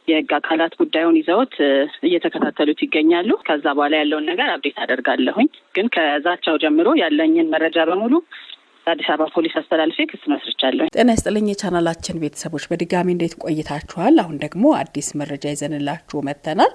የህግ አካላት ጉዳዩን ይዘውት እየተከታተሉት ይገኛሉ። ከዛ በኋላ ያለውን ነገር አፕዴት አደርጋለሁኝ። ግን ከዛቻው ጀምሮ ያለኝን መረጃ በሙሉ አዲስ አበባ ፖሊስ አስተላልፌ ክስ መስርቻለሁ። ጤና ይስጥልኝ የቻናላችን ቤተሰቦች በድጋሚ እንዴት ቆይታችኋል? አሁን ደግሞ አዲስ መረጃ ይዘንላችሁ መጥተናል።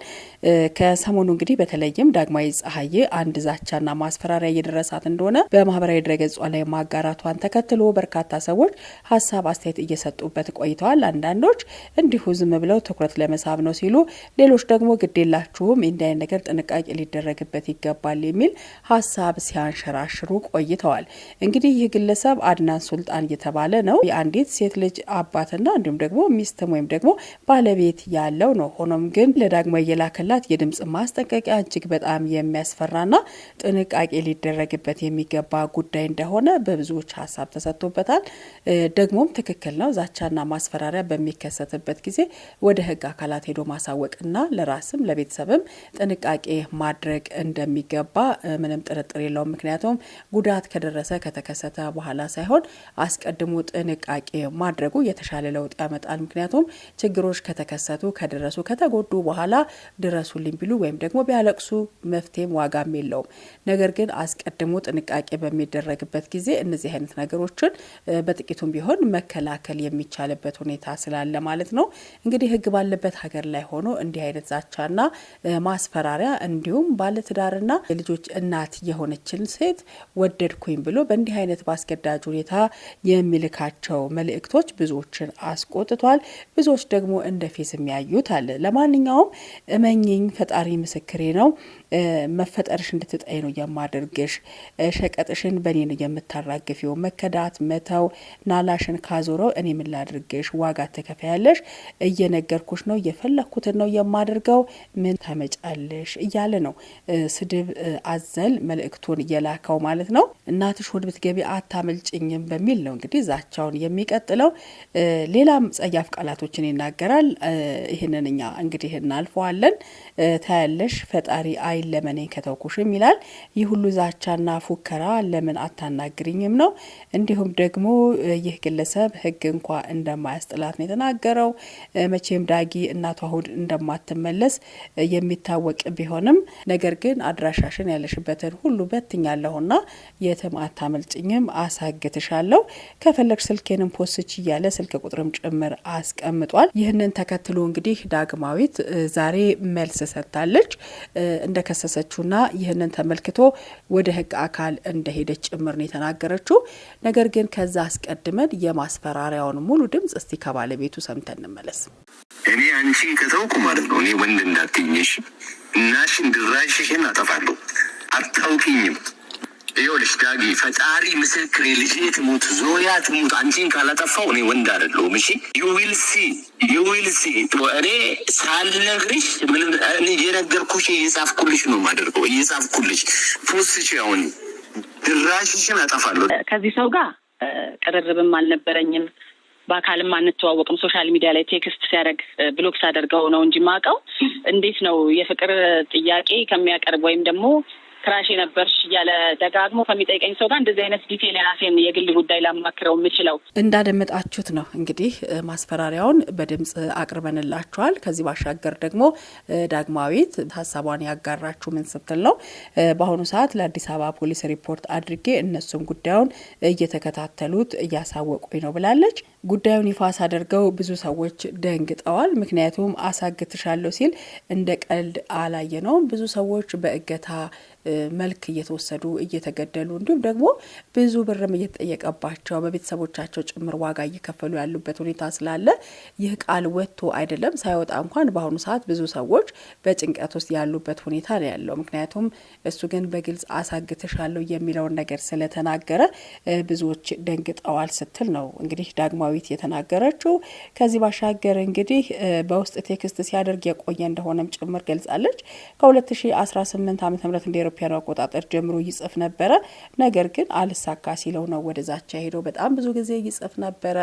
ከሰሞኑ እንግዲህ በተለይም ዳግማዊ ፀሐዬ አንድ ዛቻና ማስፈራሪያ እየደረሳት እንደሆነ በማህበራዊ ድረገጿ ላይ ማጋራቷን ተከትሎ በርካታ ሰዎች ሀሳብ አስተያየት እየሰጡበት ቆይተዋል። አንዳንዶች እንዲሁ ዝም ብለው ትኩረት ለመሳብ ነው ሲሉ፣ ሌሎች ደግሞ ግዴላችሁም እንዲህ አይነት ነገር ጥንቃቄ ሊደረግበት ይገባል የሚል ሀሳብ ሲያንሸራሽሩ ቆይተዋል። እንግዲህ ይህ ግለሰብ አድናን ሱልጣን እየተባለ ነው። የአንዲት ሴት ልጅ አባትና እንዲሁም ደግሞ ሚስትም ወይም ደግሞ ባለቤት ያለው ነው። ሆኖም ግን ለዳግማዊ የላከላት የድምጽ ማስጠንቀቂያ እጅግ በጣም የሚያስፈራና ጥንቃቄ ሊደረግበት የሚገባ ጉዳይ እንደሆነ በብዙዎች ሀሳብ ተሰጥቶበታል። ደግሞም ትክክል ነው። ዛቻና ማስፈራሪያ በሚከሰትበት ጊዜ ወደ ህግ አካላት ሄዶ ማሳወቅና ለራስም ለቤተሰብም ጥንቃቄ ማድረግ እንደሚገባ ምንም ጥርጥር የለውም። ምክንያቱም ጉዳት ከደረሰ ከተከሰተ በኋላ ሳይሆን አስቀድሞ ጥንቃቄ ማድረጉ የተሻለ ለውጥ ያመጣል። ምክንያቱም ችግሮች ከተከሰቱ ከደረሱ ከተጎዱ በኋላ ድረሱልኝ ቢሉ ወይም ደግሞ ቢያለቅሱ መፍትሄም ዋጋም የለውም። ነገር ግን አስቀድሞ ጥንቃቄ በሚደረግበት ጊዜ እነዚህ አይነት ነገሮችን በጥቂቱም ቢሆን መከላከል የሚቻልበት ሁኔታ ስላለ ማለት ነው። እንግዲህ ህግ ባለበት ሀገር ላይ ሆኖ እንዲህ አይነት ዛቻና ማስፈራሪያ እንዲሁም ባለትዳርና የልጆች እናት የሆነችን ሴት ወደድኩኝ ብሎ በእንዲህ አይነት አስገዳጅ ሁኔታ የሚልካቸው መልእክቶች ብዙዎችን አስቆጥቷል። ብዙዎች ደግሞ እንደ ፌስ የሚያዩት አለ። ለማንኛውም እመኚኝ፣ ፈጣሪ ምስክሬ ነው፣ መፈጠርሽ እንድትጠይ ነው የማደርግሽ፣ ሸቀጥሽን በኔ ነው የምታራግፊው፣ መከዳት መተው ናላሽን ካዞረው እኔ ምን ላድርግሽ፣ ዋጋ ተከፋያለሽ፣ እየነገርኩሽ ነው፣ የፈለኩትን ነው የማደርገው፣ ምን ታመጫለሽ እያለ ነው ስድብ አዘል መልእክቱን እየላከው ማለት ነው። እናትሽ ወድ ብትገቢ አታመልጭኝም በሚል ነው እንግዲህ ዛቻውን የሚቀጥለው። ሌላም ጸያፍ ቃላቶችን ይናገራል። ይህንን እኛ እንግዲህ እናልፈዋለን። ታያለሽ ፈጣሪ አይለመነኝ ከተውኩሽም ይላል። ይህ ሁሉ ዛቻና ፉከራ ለምን አታናግሪኝም ነው። እንዲሁም ደግሞ ይህ ግለሰብ ህግ እንኳ እንደማያስጥላት ነው የተናገረው። መቼም ዳጊ እናቷ እሁድ እንደማትመለስ የሚታወቅ ቢሆንም ነገር ግን አድራሻሽን ያለሽበትን ሁሉ በትኛለሁና የትም አታመልጭኝም፣ አሳግትሻለሁ፣ ከፈለግሽ ስልኬንም ፖስች እያለ ስልክ ቁጥርም ጭምር አስቀምጧል። ይህንን ተከትሎ እንግዲህ ዳግማዊት ዛሬ መልስ ሰጥታለች። እንደከሰሰችውና ይህንን ተመልክቶ ወደ ህግ አካል እንደሄደች ጭምር ነው የተናገረችው። ነገር ግን ከዛ አስቀድመን የማስፈራሪያውን ሙሉ ድምጽ እስቲ ከባለቤቱ ሰምተን እንመለስ። እኔ አንቺን ከተውኩ ማለት ነው እኔ ወንድ እንዳትይኝሽ እናሽን ድራሽሽን አጠፋለሁ። አታውቂኝም። ይኸውልሽ ዳጊ ፈጣሪ ምስክሬ፣ ልጄ ትሙት ዞያ ትሙት አንቺን ካላጠፋው እኔ ወንድ አይደለሁም። እሺ ዩ ዊል ሲ እኔ ሳልነግርሽ ምን እኔ የነገርኩሽ እየጻፍኩልሽ ነው የማደርገው። እየጻፍኩልሽ ፖስች አሁን ድራሽሽን አጠፋለሁ። ከዚህ ሰው ጋር ቅርርብም አልነበረኝም። በአካልም አንተዋወቅም። ሶሻል ሚዲያ ላይ ቴክስት ሲያደርግ ብሎክ ሳደርገው ነው እንጂ ማቀው እንዴት ነው የፍቅር ጥያቄ ከሚያቀርብ ወይም ደግሞ ክራሽ ነበርሽ እያለ ደጋግሞ ከሚጠይቀኝ ሰው ጋር እንደዚህ አይነት ዲቴል የራሴን የግል ጉዳይ ላማክረው የምችለው። እንዳደመጣችሁት ነው እንግዲህ ማስፈራሪያውን በድምጽ አቅርበንላችኋል። ከዚህ ባሻገር ደግሞ ዳግማዊት ሀሳቧን ያጋራችሁ ምን ስትል ነው? በአሁኑ ሰዓት ለአዲስ አበባ ፖሊስ ሪፖርት አድርጌ እነሱም ጉዳዩን እየተከታተሉት እያሳወቁኝ ነው ብላለች። ጉዳዩን ይፋ ሳደርገው ብዙ ሰዎች ደንግጠዋል። ምክንያቱም አሳግትሻለሁ ሲል እንደ ቀልድ አላየነውም። ብዙ ሰዎች በእገታ መልክ እየተወሰዱ እየተገደሉ እንዲሁም ደግሞ ብዙ ብርም እየተጠየቀባቸው በቤተሰቦቻቸው ጭምር ዋጋ እየከፈሉ ያሉበት ሁኔታ ስላለ ይህ ቃል ወጥቶ አይደለም ሳይወጣ እንኳን በአሁኑ ሰዓት ብዙ ሰዎች በጭንቀት ውስጥ ያሉበት ሁኔታ ነው ያለው። ምክንያቱም እሱ ግን በግልጽ አሳግትሻለሁ የሚለውን ነገር ስለተናገረ ብዙዎች ደንግጠዋል ስትል ነው እንግዲህ ዳግማዊት የተናገረችው። ከዚህ ባሻገር እንግዲህ በውስጥ ቴክስት ሲያደርግ የቆየ እንደሆነም ጭምር ገልጻለች። ከ2018 ዓ.ም እንደ አውሮፓውያን አቆጣጠር ጀምሮ ይጽፍ ነበረ። ነገር ግን አልሳካ ሲለው ነው ወደ ዛቻ ሄደው። በጣም ብዙ ጊዜ ይጽፍ ነበረ።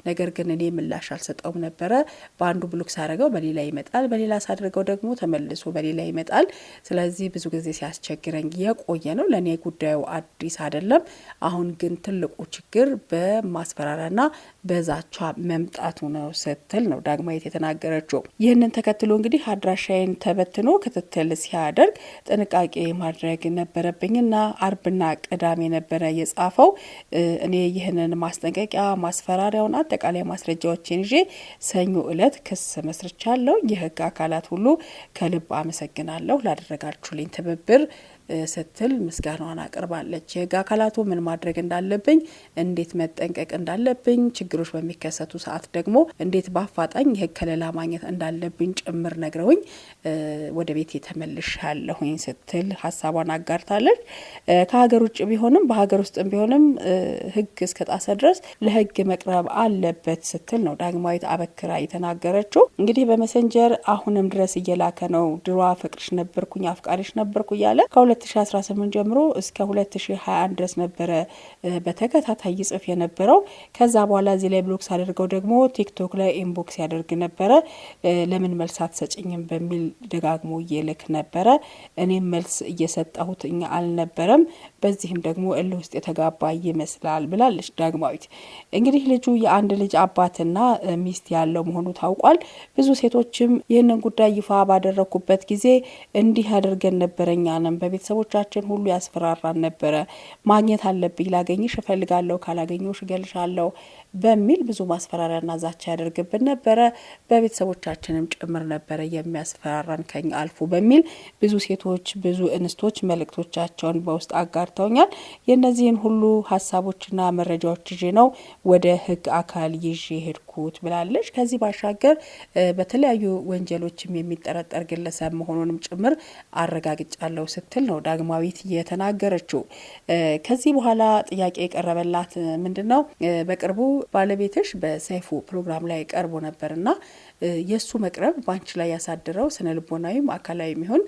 ነገር ግን እኔ ምላሽ አልሰጠውም ነበረ። በአንዱ ብሎክ ሳደርገው በሌላ ይመጣል፣ በሌላ ሳደርገው ደግሞ ተመልሶ በሌላ ይመጣል። ስለዚህ ብዙ ጊዜ ሲያስቸግረኝ የቆየ ነው። ለእኔ ጉዳዩ አዲስ አይደለም። አሁን ግን ትልቁ ችግር በማስፈራሪያና በዛቻ መምጣቱ ነው ስትል ነው ዳግማዊት የተናገረችው። ይህንን ተከትሎ እንግዲህ አድራሻዬን ተበትኖ ክትትል ሲያደርግ ጥንቃቄ ማድረግ ነበረብኝና አርብና ቅዳሜ ነበረ የጻፈው። እኔ ይህንን ማስጠንቀቂያ ማስፈራሪያውን አጠቃላይ ማስረጃዎችን ይዤ ሰኞ እለት ክስ መስርቻለሁ። የህግ አካላት ሁሉ ከልብ አመሰግናለሁ ላደረጋችሁልኝ ትብብር ስትል ምስጋናዋን አቅርባለች። የህግ አካላቱ ምን ማድረግ እንዳለብኝ፣ እንዴት መጠንቀቅ እንዳለብኝ፣ ችግሮች በሚከሰቱ ሰዓት ደግሞ እንዴት በአፋጣኝ የህግ ከለላ ማግኘት እንዳለብኝ ጭምር ነግረውኝ ወደ ቤት ተመልሻለሁኝ ስትል ሀሳቧን አጋርታለች። ከሀገር ውጭ ቢሆንም በሀገር ውስጥም ቢሆንም ህግ እስከጣሰ ድረስ ለህግ መቅረብ አለበት ስትል ነው ዳግማዊት አበክራ የተናገረችው። እንግዲህ በመሰንጀር አሁንም ድረስ እየላከ ነው። ድሮ ፍቅርሽ ነበርኩኝ አፍቃሪሽ ነበርኩ እያለ ከ2018 ጀምሮ እስከ 2021 ድረስ ነበረ በተከታታይ ይጽፍ የነበረው። ከዛ በኋላ እዚህ ላይ ብሎክ አድርገው ደግሞ ቲክቶክ ላይ ኢንቦክስ ያደርግ ነበረ። ለምን መልስ አትሰጭኝም በሚል ደጋግሞ እየልክ ነበረ። እኔም መልስ እየሰጠሁት አልነበረም። በዚህም ደግሞ እልህ ውስጥ የተጋባ ይመስላል ብላለች ዳግማዊት። እንግዲህ ልጁ የአንድ ልጅ አባትና ሚስት ያለው መሆኑ ታውቋል። ብዙ ሴቶችም ይህንን ጉዳይ ይፋ ባደረኩበት ጊዜ እንዲህ አድርገን ነበረኛንም በቤተሰቦቻችን ሁሉ ያስፈራራን ነበረ። ማግኘት አለብኝ፣ ላገኝሽ እፈልጋለሁ፣ ካላገኘሽ እገልሻለሁ በሚል ብዙ ማስፈራሪያና ዛቻ ያደርግብን ነበረ። በቤተሰቦቻችንም ጭምር ነበረ የሚያስፈራራን ከኛ አልፎ በሚል ብዙ ሴቶች ብዙ እንስቶች መልእክቶቻቸውን በውስጥ አጋርተውኛል። የእነዚህን ሁሉ ሀሳቦችና መረጃዎች ይዤ ነው ወደ ህግ አካል ይዤ ሄድኩት ብላለች። ከዚህ ባሻገር በተለያዩ ወንጀሎችም የሚጠረጠር ግለሰብ መሆኑንም ጭምር አረጋግጫለሁ ስትል ነው ዳግማዊት የተናገረችው። ከዚህ በኋላ ጥያቄ የቀረበላት ምንድነው? በቅርቡ ባለቤትሽ በሰይፉ ፕሮግራም ላይ ቀርቦ ነበርና የሱ መቅረብ ባንቺ ላይ ያሳደረው ስነልቦናዊም አካላዊም ይሁን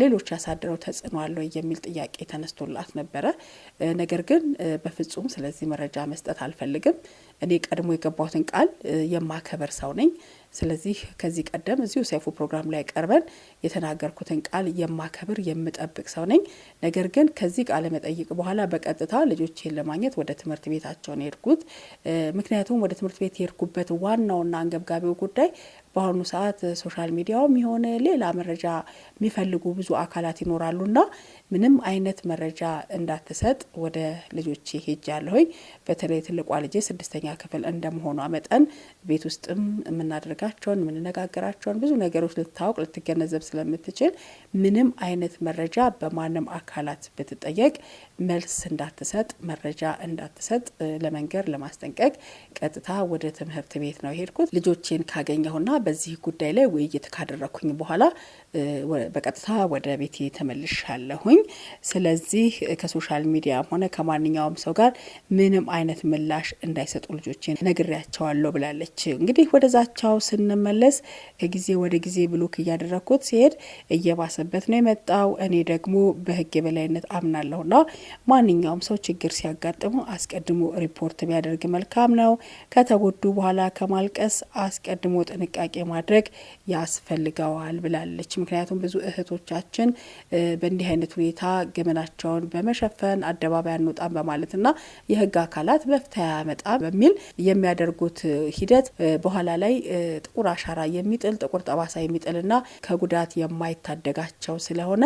ሌሎች ያሳደረው ተጽዕኖ አለው የሚል ጥያቄ ተነስቶላት ነበረ። ነገር ግን በፍጹም ስለዚህ መረጃ መስጠት አልፈልግም። እኔ ቀድሞ የገባሁትን ቃል የማከበር ሰው ነኝ። ስለዚህ ከዚህ ቀደም እዚሁ ሰይፉ ፕሮግራም ላይ ቀርበን የተናገርኩትን ቃል የማከብር የምጠብቅ ሰው ነኝ። ነገር ግን ከዚህ ቃለ መጠይቅ በኋላ በቀጥታ ልጆቼን ለማግኘት ወደ ትምህርት ቤታቸው ነው የሄድኩት። ምክንያቱም ወደ ትምህርት ቤት የሄድኩበት ዋናውና አንገብጋቢው ጉዳይ በአሁኑ ሰዓት ሶሻል ሚዲያውም የሆነ ሌላ መረጃ የሚፈልጉ ብዙ አካላት ይኖራሉና ምንም አይነት መረጃ እንዳትሰጥ ወደ ልጆቼ ሄጃለሁኝ። በተለይ ትልቋ ልጄ 6ኛ ክፍል እንደመሆኗ መጠን ቤት ውስጥም የምናደርጋቸውን የምንነጋገራቸውን ብዙ ነገሮች ልታውቅ ልትገነዘብ ስለምትችል ምንም አይነት መረጃ በማንም አካላት ብትጠየቅ መልስ እንዳትሰጥ፣ መረጃ እንዳትሰጥ ለመንገር ለማስጠንቀቅ ቀጥታ ወደ ትምህርት ቤት ነው የሄድኩት። ልጆቼን ካገኘሁና በዚህ ጉዳይ ላይ ውይይት ካደረኩኝ በኋላ በቀጥታ ወደ ቤቴ ተመልሻለሁኝ። ስለዚህ ከሶሻል ሚዲያም ሆነ ከማንኛውም ሰው ጋር ምንም አይነት ምላሽ እንዳይሰጡ ልጆቼን ነግሬያቸዋለሁ ብላለች። እንግዲህ ወደ ዛቻው ስንመለስ ከጊዜ ወደ ጊዜ ብሎክ እያደረኩት ሲሄድ እየባሰበት ነው የመጣው። እኔ ደግሞ በህግ የበላይነት አምናለሁና ማንኛውም ሰው ችግር ሲያጋጥሙ አስቀድሞ ሪፖርት ቢያደርግ መልካም ነው። ከተጎዱ በኋላ ከማልቀስ አስቀድሞ ጥንቃቄ ማድረግ ያስፈልገዋል ብላለች። ምክንያቱም ብዙ እህቶቻችን በእንዲህ አይነት ሁኔታ ገመናቸውን በመሸፈን አደባባይ አንወጣም በማለትና የህግ አካላት መፍትሄ ያመጣ በሚል የሚያደርጉት ሂደት በኋላ ላይ ጥቁር አሻራ የሚጥል ጥቁር ጠባሳ የሚጥልና ከጉዳት የማይታደጋቸው ስለሆነ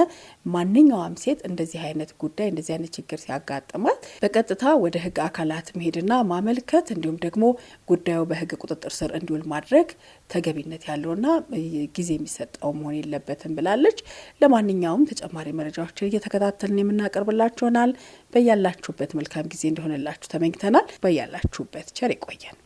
ማንኛውም ሴት እንደዚህ አይነት ጉዳይ እንደዚህ አይነት ችግር ሲያጋጥማት በቀጥታ ወደ ህግ አካላት መሄድና ማመልከት እንዲሁም ደግሞ ጉዳዩ በህግ ቁጥጥር ስር እንዲውል ማድረግ ተገቢነት ያለውና ጊዜ የሚሰጠው መሆን የለበትም ብላለች። ለማንኛውም ተጨማሪ መረጃዎችን እየተከታተልን የምናቀርብላችሁናል። በያላችሁበት መልካም ጊዜ እንደሆነላችሁ ተመኝተናል። በያላችሁበት ቸር ይቆየን።